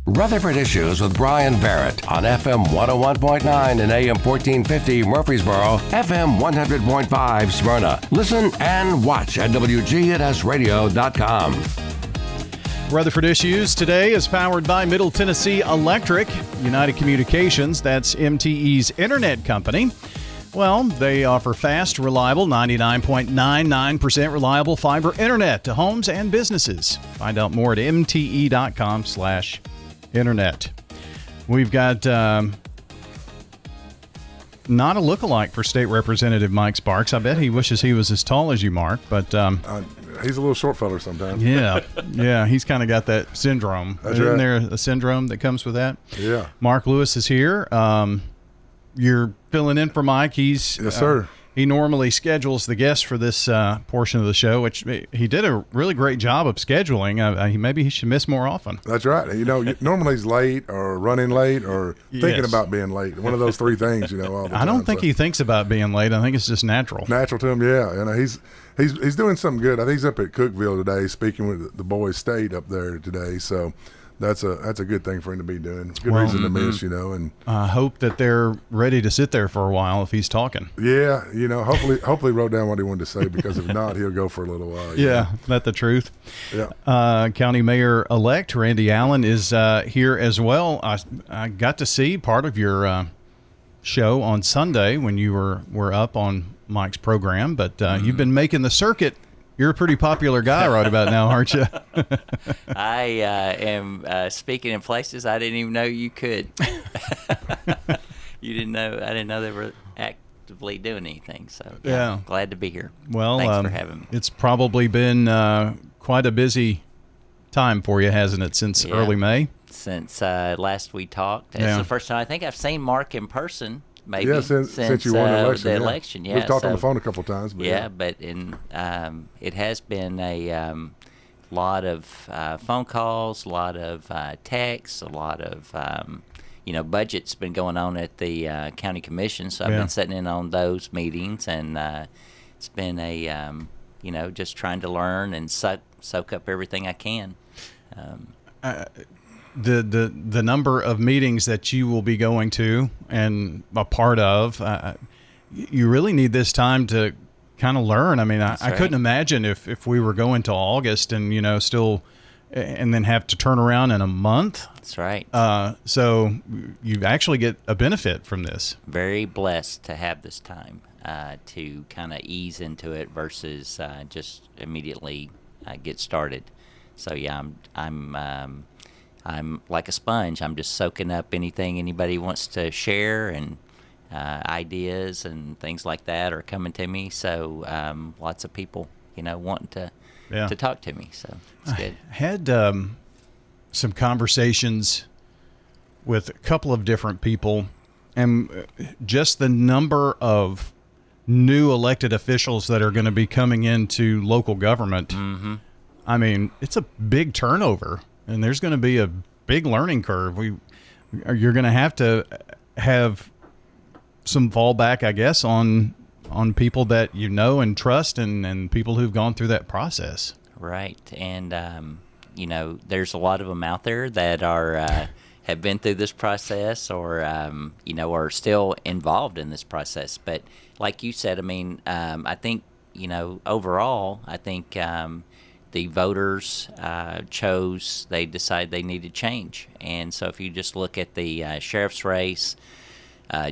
Rutherford Issues with Brian Barrett on FM 101.9 and AM 1450 Murfreesboro, FM 100.5 Smyrna. Listen and watch at WGNSradio.com. Rutherford Issues today is powered by Middle Tennessee Electric, United Communications, that's MTE's internet company. Well, they offer fast, reliable, 99.99% reliable fiber internet to homes and businesses. Find out more at mte.com/internet. We've got not a lookalike for State Representative Mike Sparks. I bet he wishes he was as tall as you, Mark, but he's a little short fella sometimes. Yeah, he's kind of got that syndrome. That's Isn't right. there a syndrome that comes with that? Yeah. Mark Lewis is here. You're filling in for Mike. Yes, sir. He normally schedules the guests for this portion of the show, which he did a really great job of scheduling. Maybe he should miss more often. That's right. Normally he's late or running late or thinking about being late. One of those three things, all the time. I don't think he thinks about being late. I think it's just natural. Natural to him, yeah. He's doing something good. I think he's up at Cookeville today speaking with the boys' state up there today. So that's a good thing for him to be doing. Good reason to miss, and I hope that they're ready to sit there for a while if he's talking. Yeah, hopefully he wrote down what he wanted to say, because if not, he'll go for a little while. Yeah, that's the truth. Yeah. County Mayor-elect Randy Allen is here as well. I got to see part of your show on Sunday when you were up on Mike's program, but you've been making the circuit. You're a pretty popular guy right about now, aren't you? I am speaking in places I didn't even know you could. You didn't know. I didn't know they were actively doing anything. So yeah. Glad to be here. Well, thanks for having me. It's probably been quite a busy time for you, hasn't it, since early May? Since last we talked. It's the first time I think I've seen Mark in person. Maybe since you won the election. The election, We've talked on the phone a couple of times. But but it has been a lot of phone calls, a lot of texts, a lot of budget's been going on at the county commission, so I've been sitting in on those meetings, and it's been a just trying to learn and soak up everything I can. The number of meetings that you will be going to and a part of, you really need this time to kind of learn. I mean, I couldn't imagine if we were going to August and, still, and then have to turn around in a month. That's right. So you actually get a benefit from this. Very blessed to have this time to kind of ease into it versus just immediately get started. So yeah, I'm like a sponge. I'm just soaking up anything anybody wants to share, and ideas and things like that are coming to me. So lots of people, wanting to talk to me. So it's good. I had some conversations with a couple of different people, and just the number of new elected officials that are going to be coming into local government. Mm-hmm. I mean, it's a big turnover. And there's going to be a big learning curve. You're going to have some fallback, I guess, on people that you know and trust, and people who've gone through that process. Right, and there's a lot of them out there that are have been through this process, or are still involved in this process. But like you said, I mean, I think overall, I think. The voters they decided they needed change. And so if you just look at the sheriff's race,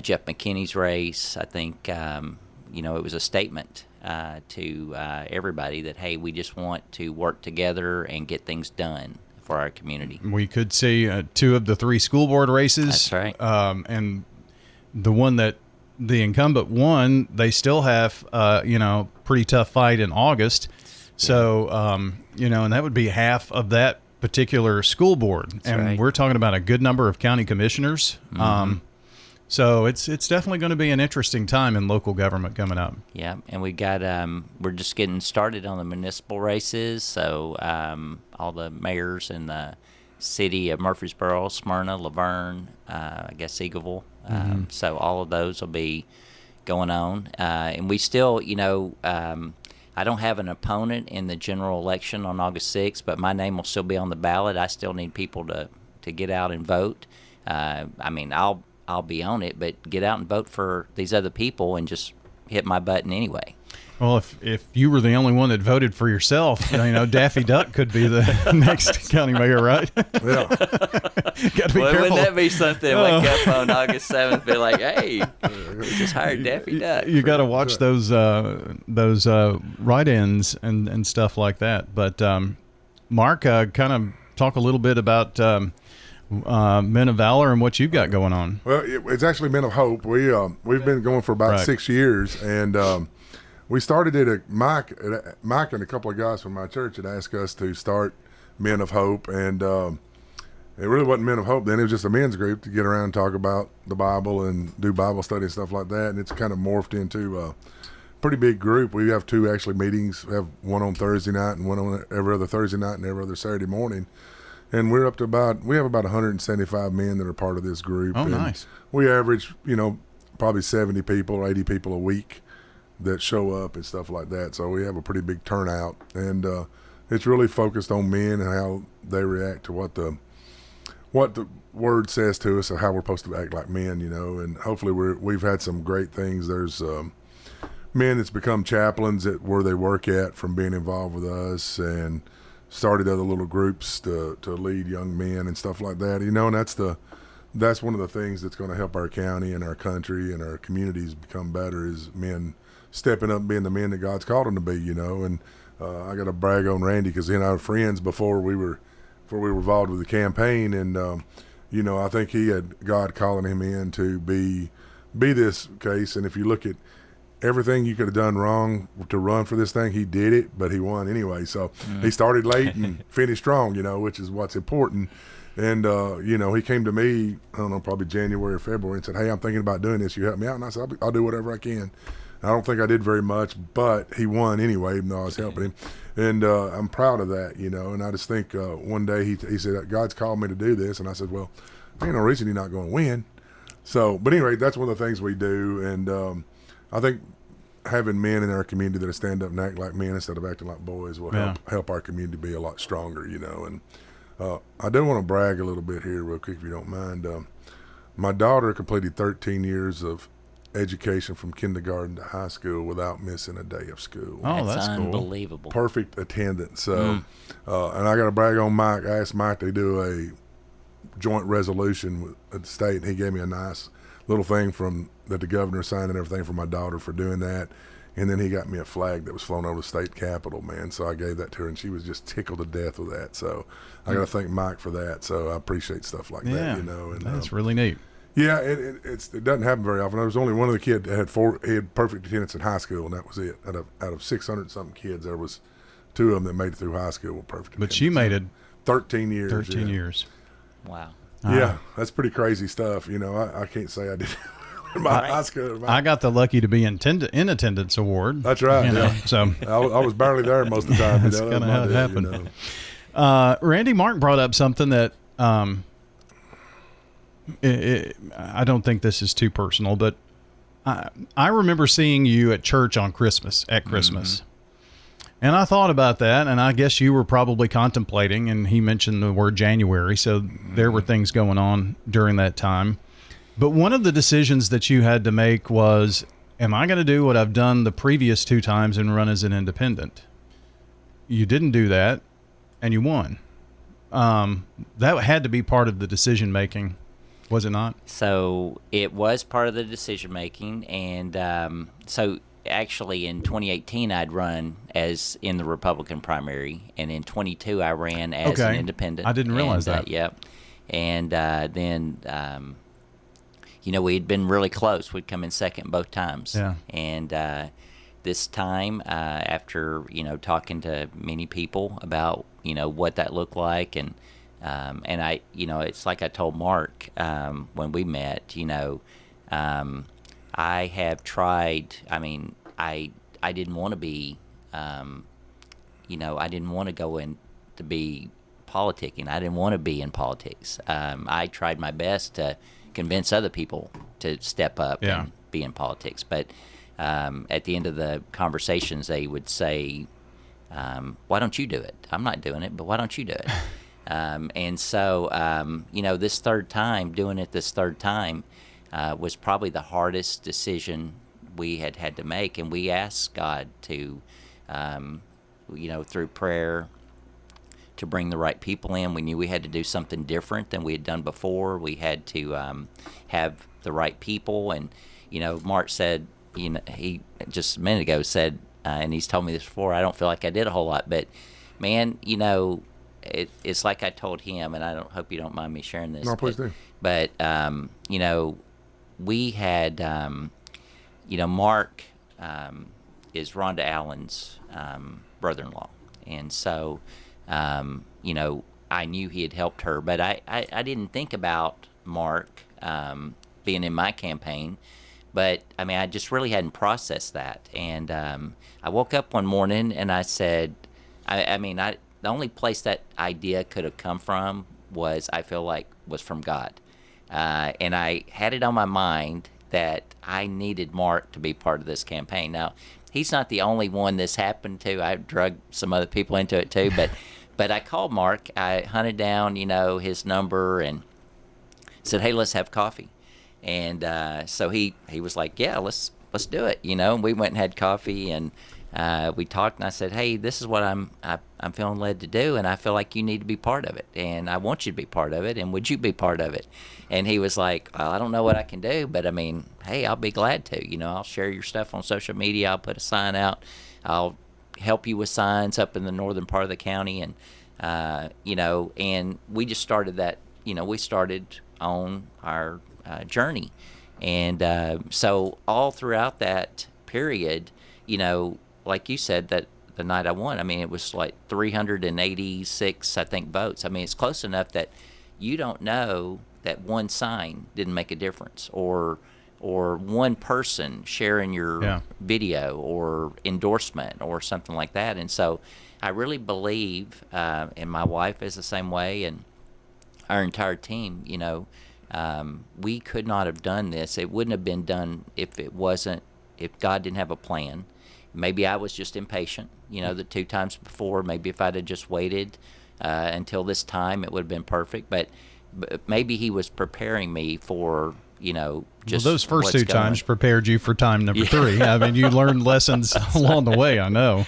Jeff McKinney's race, I think, it was a statement to everybody that, hey, we just want to work together and get things done for our community. We could see 2 of the 3 school board races. That's right. And the one that the incumbent won, they still have, pretty tough fight in August. So, and that would be half of that particular school board. That's and right. We're talking about a good number of county commissioners. Mm-hmm. So it's definitely going to be an interesting time in local government coming up. Yeah, and we got we're just getting started on the municipal races. So all the mayors in the city of Murfreesboro, Smyrna, Laverne, I guess Eagleville. So all of those will be going on. And we still, I don't have an opponent in the general election on August 6th, but my name will still be on the ballot. I still need people to to get out and vote. I mean, I'll be on it, but get out and vote for these other people and just hit my button anyway. Well, if you were the only one that voted for yourself, Daffy Duck could be the next county mayor, right? Yeah. Got to be careful. Wouldn't that be something? Wake up on August 7th, be like, hey, we just hired Daffy Duck. You got to watch those write-ins and stuff like that. But Mark, kind of talk a little bit about Men of Valor and what you've got going on. Well, it's actually Men of Hope. We've been going for about 6 years, and we started it at Mike and a couple of guys from my church had asked us to start Men of Hope, and it really wasn't Men of Hope then. It was just a men's group to get around and talk about the Bible and do Bible study and stuff like that, and it's kind of morphed into a pretty big group. We have 2 actually meetings. We have one on Thursday night and one on every other Thursday night and every other Saturday morning. And we're up to we have about 175 men that are part of this group. Oh, and nice. We average, probably 70 people or 80 people a week that show up and stuff like that. So we have a pretty big turnout. And it's really focused on men and how they react to what the word says to us, and how we're supposed to act like men, And hopefully we've had some great things. There's men that's become chaplains at where they work at from being involved with us, and started other little groups to lead young men and stuff like that, and that's one of the things that's going to help our county and our country and our communities become better, is men stepping up and being the men that God's called them to be, and I got to brag on Randy, because he and I were friends before we were involved with the campaign, and I think he had God calling him in to be this case. And if you look at everything you could have done wrong to run for this thing, he did it, but he won anyway. So he started late and finished strong, which is what's important. And, he came to me, I don't know, probably January or February, and said, hey, I'm thinking about doing this. You help me out? And I said, I'll do whatever I can. I don't think I did very much, but he won anyway, even though I was helping him. And I'm proud of that, And I just think one day he said, God's called me to do this. And I said, well, there ain't no reason you're not going to win. So, but anyway, that's one of the things we do. And I think having men in our community that stand up and act like men instead of acting like boys will help our community be a lot stronger, And I do want to brag a little bit here real quick, if you don't mind. My daughter completed 13 years of education from kindergarten to high school without missing a day of school. Oh, that's cool. Unbelievable. Perfect attendance. So, and I got to brag on Mike. I asked Mike to do a joint resolution at the state, and he gave me a nice little thing that the governor signed and everything for my daughter for doing that. And then he got me a flag that was flown over the state capitol, man. So I gave that to her, and she was just tickled to death with that. So I got to thank Mike for that. So I appreciate stuff like that, And that's really neat. Yeah, it doesn't happen very often. There was only one of the kids that had perfect attendance in high school, and that was it. Out of 600 something kids, there was 2 of them that made it through high school with perfect attendance. But she made it 13 years. 13 years. Wow. Yeah, that's pretty crazy stuff. I can't say I did in my high school. I got the lucky to be in attendance award. That's right. Yeah. So I was barely there most of the time. That's kind of how it happened. Randy, Mark brought up something that I don't think this is too personal, but I remember seeing you at church on Christmas, Mm-hmm. And I thought about that, and I guess you were probably contemplating, and he mentioned the word January, so there were things going on during that time. But one of the decisions that you had to make was, am I going to do what I've done the previous 2 times and run as an independent? You didn't do that, and you won. That had to be part of the decision making, was it not? So it was part of the decision making, and so actually in 2018 I'd run as in the Republican primary, and in 22 I ran as an independent. I didn't realize that. Yep. And then we had been really close. We'd come in second both times. Yeah. And this time, after talking to many people about what that looked like, and I it's like I told Mark when we met. I have tried. I mean, I didn't want to be. I didn't want to go in to be politicking. I didn't want to be in politics. I tried my best to convince other people to step up and be in politics. But at the end of the conversations, they would say, why don't you do it? I'm not doing it, but why don't you do it? And so, this third time, doing it this third time, was probably the hardest decision we had to make. And we asked God to, through prayer, to bring the right people in. We knew we had to do something different than we had done before. We had to have the right people. And, Mark said, he just a minute ago said, and he's told me this before, I don't feel like I did a whole lot. But, man, it's like I told him, and I don't hope you don't mind me sharing this. No, please do. But, we had, Mark is Rhonda Allen's brother-in-law. And so, I knew he had helped her, but I didn't think about Mark being in my campaign. But, I just really hadn't processed that. And I woke up one morning and I said, the only place that idea could have come from was from God. And I had it on my mind that I needed Mark to be part of this campaign. Now, he's not the only one this happened to. I drug some other people into it too, but I called Mark. I hunted down, his number and said, "Hey, let's have coffee." And so he was like, "Yeah, let's do it." And we went and had coffee and we talked. And I said, "Hey, this is what I'm feeling led to do, and I feel like you need to be part of it, and I want you to be part of it. And would you be part of it?" And he was like, "Well, I don't know what I can do, but hey, I'll be glad to. I'll share your stuff on social media. I'll put a sign out. I'll help you with signs up in the northern part of the county." And and we just started that. We started on our journey, and so all throughout that period, like you said, that the night I won, it was like 386, I think, votes. It's close enough that you don't know that one sign didn't make a difference, or one person sharing your video or endorsement or something like that. And so I really believe, and my wife is the same way, and our entire team, we could not have done this. It wouldn't have been done if God didn't have a plan. Maybe I was just impatient, the two times before. Maybe if I'd have just waited until this time, it would have been perfect. But maybe he was preparing me for, just those first two times prepared you for time number three. You learned lessons along the way, I know.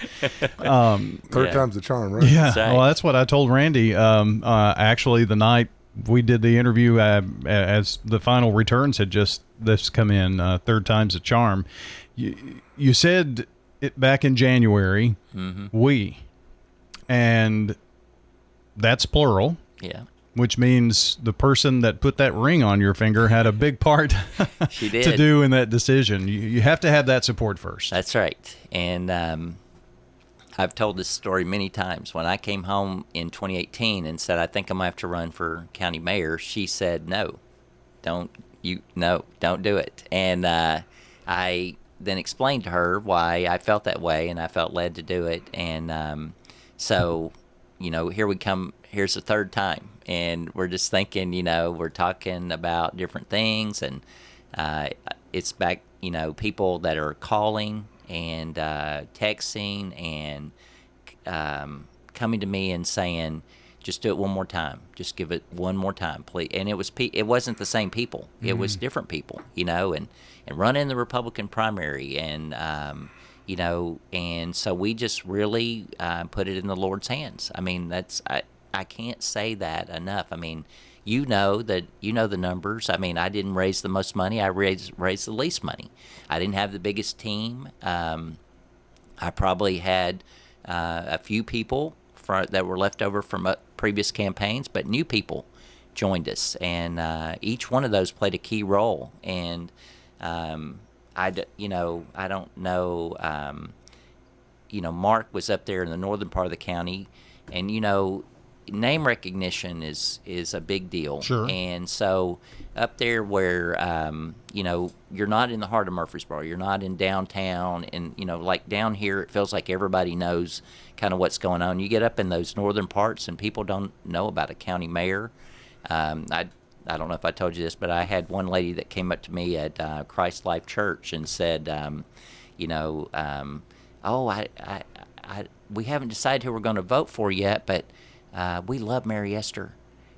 Third time's the charm, right? Yeah, that's right. Well, that's what I told Randy. Actually, the night we did the interview, as the final returns had just come in, third time's a charm. You said it back in January, we, and that's plural. Yeah. Which means the person that put that ring on your finger had a big part She did. to do in that decision. You have to have that support first. That's right. And I've told this story many times. When I came home in 2018 and said, "I think I might have to run for county mayor," she said, "No, don't do it." And I then explained to her why I felt that way, and I felt led to do it. And so, here we come. Here's the third time, and we're just thinking, we're talking about different things, and it's back, people that are calling and texting and coming to me and saying, "Just do it one more time. Just give it one more time, please." And it wasn't the same people. It was different people, and running the Republican primary, and and so we just really put it in the Lord's hands. I can't say that enough. You know the numbers. I didn't raise the most money. I raised the least money. I didn't have the biggest team. I probably had a few people that were left over from previous campaigns, but new people joined us, and each one of those played a key role. And I don't know. Mark was up there in the northern part of the county, and name recognition is a big deal. Sure. And so up there where you're not in the heart of Murfreesboro, you're not in downtown, and like down here it feels like everybody knows kind of what's going on. You get up in those northern parts and people don't know about a county mayor. I don't know if I told you this, but I had one lady that came up to me at Christ Life Church and said, we haven't decided who we're going to vote for yet, but We love Mary Esther.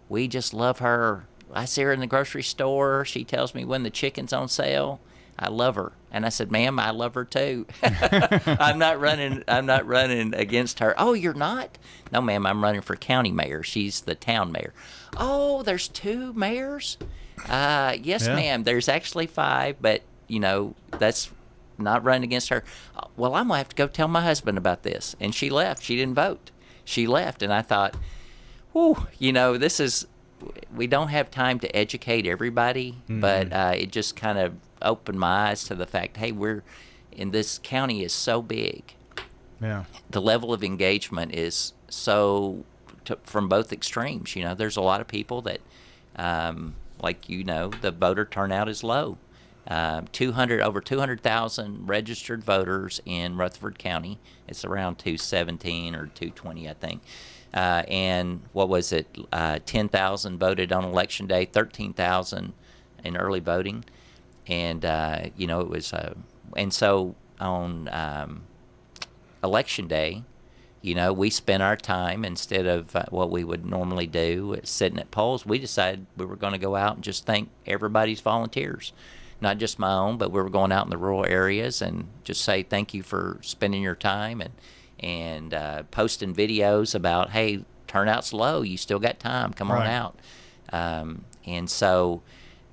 We just love her. I see her in the grocery store. She tells me when the chicken's on sale. I love her. And I said, ma'am, I love her too. I'm not running against her. Oh, you're not? No, ma'am, I'm running for county mayor. She's the town mayor. Oh, there's 2 mayors? Yes, ma'am. There's actually 5, but, that's not running against her. Well, I'm going to have to go tell my husband about this. And she left. She didn't vote. She left. And I thought, whew, we don't have time to educate everybody, but it just kind of opened my eyes to the fact, hey, this county is so big. Yeah. The level of engagement is from both extremes. There's a lot of people that, the voter turnout is low. Over 200,000 registered voters in Rutherford County. It's around 217 or 220, I think. And what was it? 10,000 voted on election day, 13,000 in early voting. And, it was, and so on election day, we spent our time, instead of what we would normally do, sitting at polls, we decided we were going to go out and just thank everybody's volunteers. Not just my own, but we were going out in the rural areas and just say thank you for spending your time and posting videos about, hey, turnout's low, you still got time, come on out. And so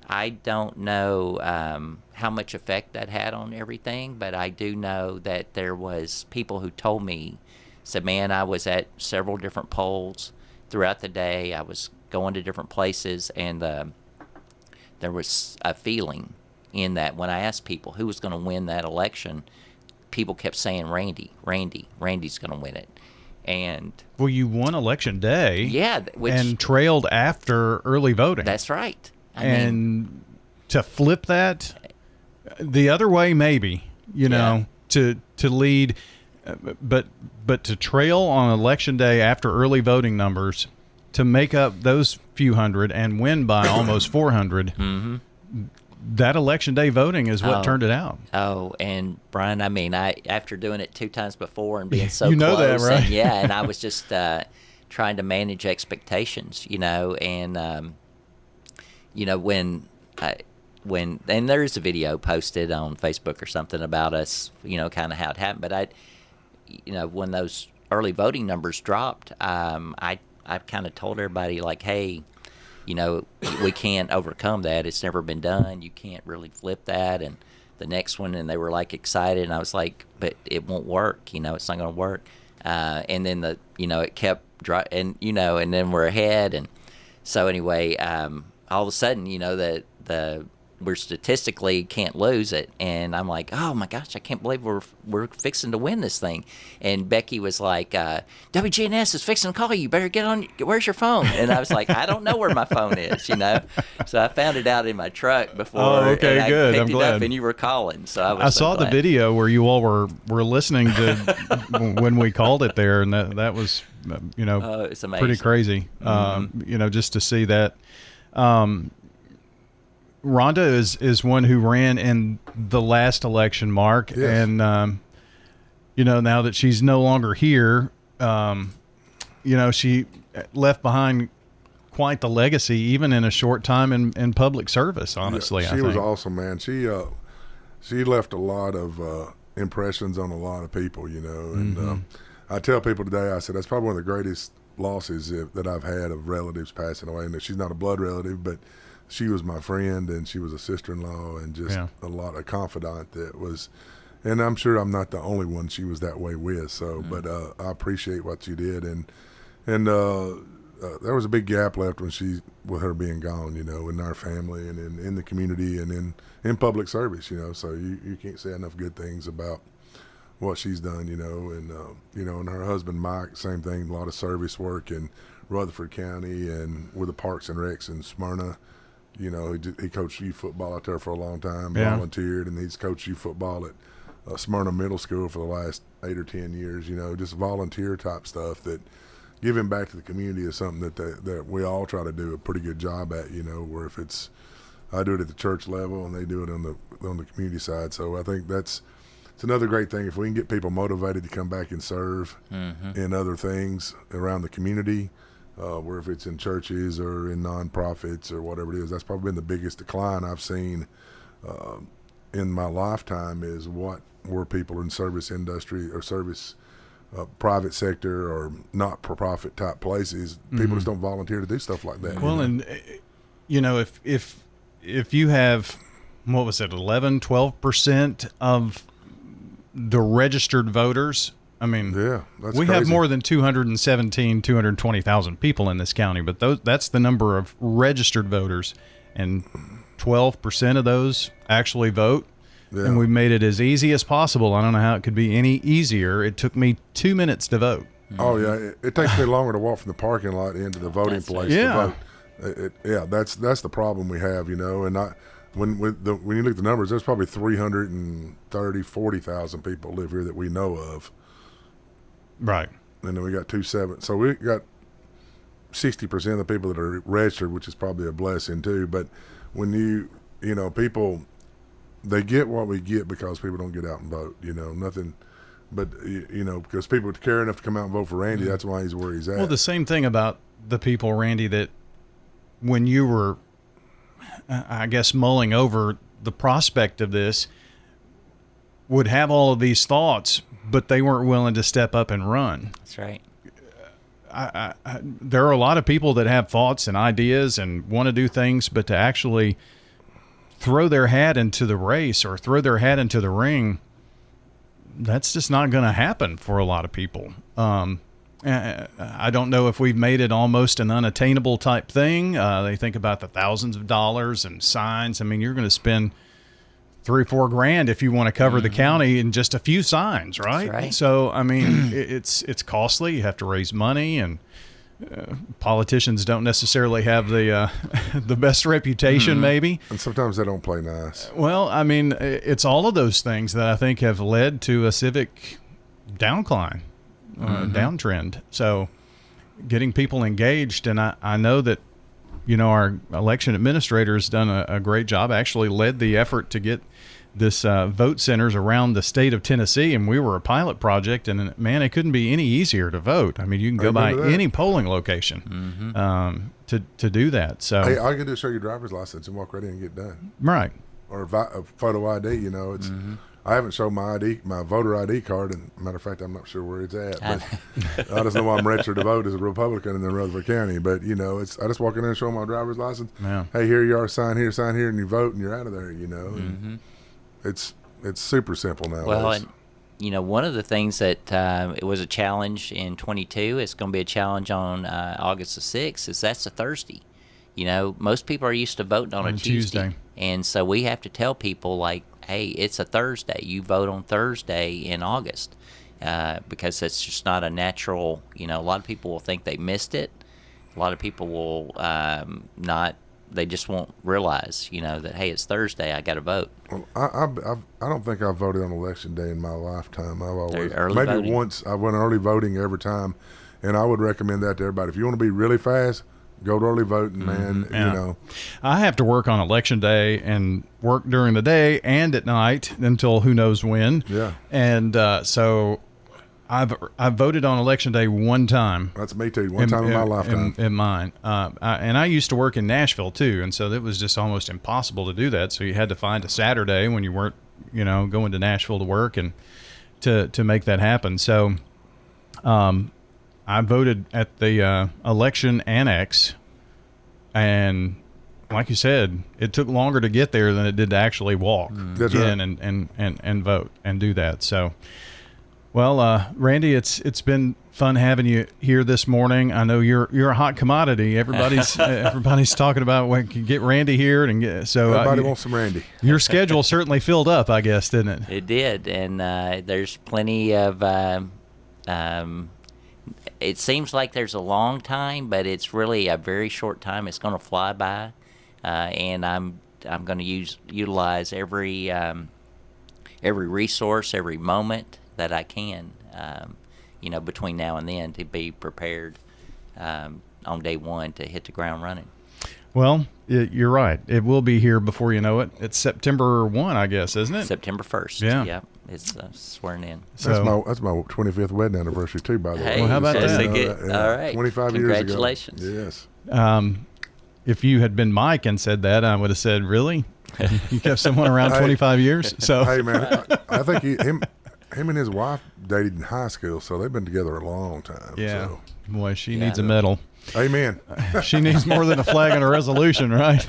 I don't know how much effect that had on everything, but I do know that there was people who told me, said, man, I was at several different polls throughout the day. I was going to different places, and there was a feeling in that when I asked people who was going to win that election, people kept saying Randy's going to win it. And well, you won election day, and trailed after early voting. That's right. I mean, to flip that the other way, maybe to lead, but to trail on election day after early voting numbers, to make up those few hundred and win by almost 400. Mm-hmm. That election day voting is what turned it out. Oh, and Brian, I after doing it 2 times before and being so you know close, that, right? and I was just trying to manage expectations, and when there's a video posted on Facebook or something about us, kind of how it happened. But when those early voting numbers dropped, I kind of told everybody, like, hey, we can't overcome that. It's never been done. You can't really flip that. And the next one, and they were like excited, and I was like, but it won't work. It's not going to work. And then it kept and then we're ahead. And so anyway, all of a sudden, we're statistically can't lose it, and I'm like, oh my gosh, I can't believe we're fixing to win this thing. And Becky was like, WGNS is fixing to call you. Better get on. Where's your phone? And I was like, I don't know where my phone is, So I found it out in my truck before. Oh, okay, and good. I I'm picked glad. it up, and you were calling, so I saw glad. the video where you all were listening to when we called it there, and that was it's amazing. Pretty crazy. Mm-hmm. Just to see that. Rhonda is one who ran in the last election, Mark, yes. And now that she's no longer here, she left behind quite the legacy, even in a short time in public service. Honestly, she was awesome, man. She left a lot of impressions on a lot of people, and Mm-hmm. I tell people today, I said that's probably one of the greatest losses that I've had of relatives passing away, and that she's not a blood relative, but she was my friend, and she was a sister-in-law, and just a confidant that was, and I'm sure I'm not the only one she was that way with. So, but I appreciate what she did, and there was a big gap left with her being gone, in our family and in the community and in public service, So you can't say enough good things about what she's done, and her husband Mike, same thing, a lot of service work in Rutherford County and with the Parks and Recs in Smyrna. He coached youth football out there for a long time, volunteered, and he's coached youth football at Smyrna Middle School for the last 8 or 10 years, just volunteer type stuff that giving back to the community is something that we all try to do a pretty good job at, where if I do it at the church level and they do it on the community side. So I think it's another great thing if we can get people motivated to come back and serve in other things around the community. where if it's in churches or in nonprofits or whatever it is, that's probably been the biggest decline I've seen in my lifetime is where people in service industry or service private sector or not-for-profit type places, people just don't volunteer to do stuff like that. Well, and if you have, what was it, 11-12% of the registered voters, I mean, yeah, that's we crazy. have more than 220,000 people in this county, but that's the number of registered voters, and 12% of those actually vote. Yeah. And we made it as easy as possible. I don't know how it could be any easier. It took me 2 minutes to vote. Oh yeah, it takes me longer to walk from the parking lot into the voting place to vote. That's the problem we have, and when you look at the numbers, there's probably 40,000 people live here that we know of. Right. And then we got 270. So we got 60% of the people that are registered, which is probably a blessing too. But when people, they get what we get because people don't get out and vote. Nothing. But because people care enough to come out and vote for Randy, that's why he's where he's at. Well, the same thing about the people, Randy, that when you were, I guess, mulling over the prospect of this, would have all of these thoughts, but they weren't willing to step up and run. That's right. There are a lot of people that have thoughts and ideas and want to do things, but to actually throw their hat into the race or throw their hat into the ring, that's just not going to happen for a lot of people. I don't know if we've made it almost an unattainable type thing. They think about the thousands of dollars and signs. I mean, you're going to spend $3 or $4 grand if you want to cover the county in just a few signs, right? That's right. So, I mean, it's costly. You have to raise money, and politicians don't necessarily have the the best reputation, maybe. And sometimes they don't play nice. Well, I mean, it's all of those things that I think have led to a civic downcline, downtrend. So getting people engaged, and I know that, our election administrator has done a great job, actually led the effort to get this vote centers around the state of Tennessee, and we were a pilot project, and man, it couldn't be any easier to vote. I mean, you can go by any polling location to do that. So hey, all you can do is show your driver's license and walk right in and get done. Right. Or a photo ID. It's I haven't shown my voter ID card, and matter of fact, I'm not sure where it's at. But I just know I'm registered to vote as a Republican in Rutherford County. But I just walk in there and show my driver's license. Yeah. Hey, here you are, sign here, and you vote, and you're out of there. And it's super simple nowadays. Well, and one of the things that it was a challenge in 22, it's going to be a challenge on August the 6th, is that's a Thursday. Most people are used to voting on a Tuesday. And so we have to tell people, like, hey, it's a Thursday. You vote on Thursday in August because it's just not a natural, a lot of people will think they missed it. A lot of people will they just won't realize, that, hey, it's Thursday, I got to vote. Well, I don't think I've voted on election day in my lifetime. I've always, maybe voting. Once I went early voting every time, and I would recommend that to everybody. If you want to be really fast, go to early voting, man. Yeah. I have to work on election day and work during the day and at night until who knows when. Yeah. And so I've voted on election day one time. That's me too. One time in my lifetime. In mine. And I used to work in Nashville too, and so it was just almost impossible to do that. So you had to find a Saturday when you weren't, going to Nashville to work and to make that happen. So I voted at the election annex, and like you said, it took longer to get there than it did to actually walk in and vote and do that. So, well, Randy, it's been fun having you here this morning. I know you're a hot commodity. Everybody's talking about when can get Randy here and so everybody wants some Randy. Your schedule certainly filled up, I guess, didn't it? It did, and there's plenty of. It seems like there's a long time, but it's really a very short time. It's going to fly by, and I'm going to utilize every resource, every moment that I can, between now and then to be prepared on day one to hit the ground running. Well, you're right. It will be here before you know it. It's September 1, I guess, isn't it? September 1st. Yeah. Yep. is sworn in. So That's my 25th wedding anniversary too, by the way. Hey, Well, how about so that? All right. 25 years ago. Congratulations. Yes. if you had been Mike and said that, I would have said, really? You kept someone around 25 years? So Hey man, I think him and his wife dated in high school, so they've been together a long time. yeah, So. boy, she needs a medal. Amen. She needs more than a flag and a resolution, right?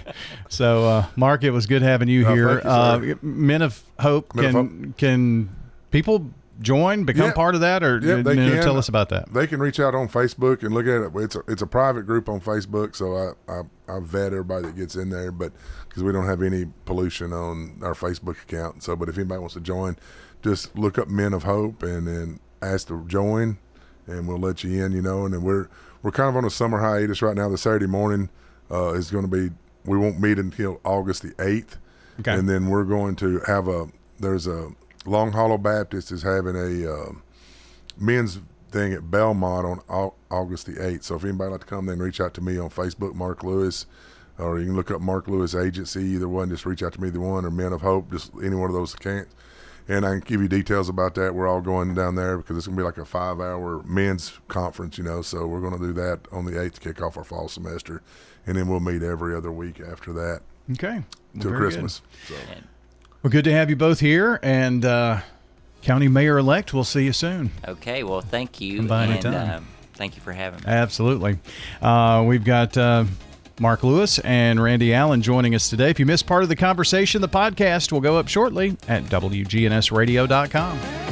So, Mark, it was good having you here. Thank you, sir. Men of Hope, can people join, become part of that, or they can. tell us about that? They can reach out on Facebook and look at it. It's a private group on Facebook, so I vet everybody that gets in there, but because we don't have any pollution on our Facebook account. So, but if anybody wants to join, just look up Men of Hope and then ask to join, and we'll let you in. And then we're kind of on a summer hiatus right now. The Saturday morning is going to be. We won't meet until August the 8th, and then we're going to have there's a Long Hollow Baptist is having a men's thing at Belmont on August the 8th. So if anybody would like to come, then reach out to me on Facebook, Mark Lewis, or you can look up Mark Lewis Agency, either one. Just reach out to me, either one, or Men of Hope, just any one of those accounts. And I can give you details about that. We're all going down there because it's going to be like a 5-hour men's conference, So we're going to do that on the 8th to kick off our fall semester. And then we'll meet every other week after that. Okay. Till Christmas. So. Well, good to have you both here. And County Mayor-elect, we'll see you soon. Okay. Well, thank you. Come by anytime. Thank you for having me. Absolutely. We've got Mark Lewis and Randy Allen joining us today. If you missed part of the conversation, the podcast will go up shortly at WGNSradio.com.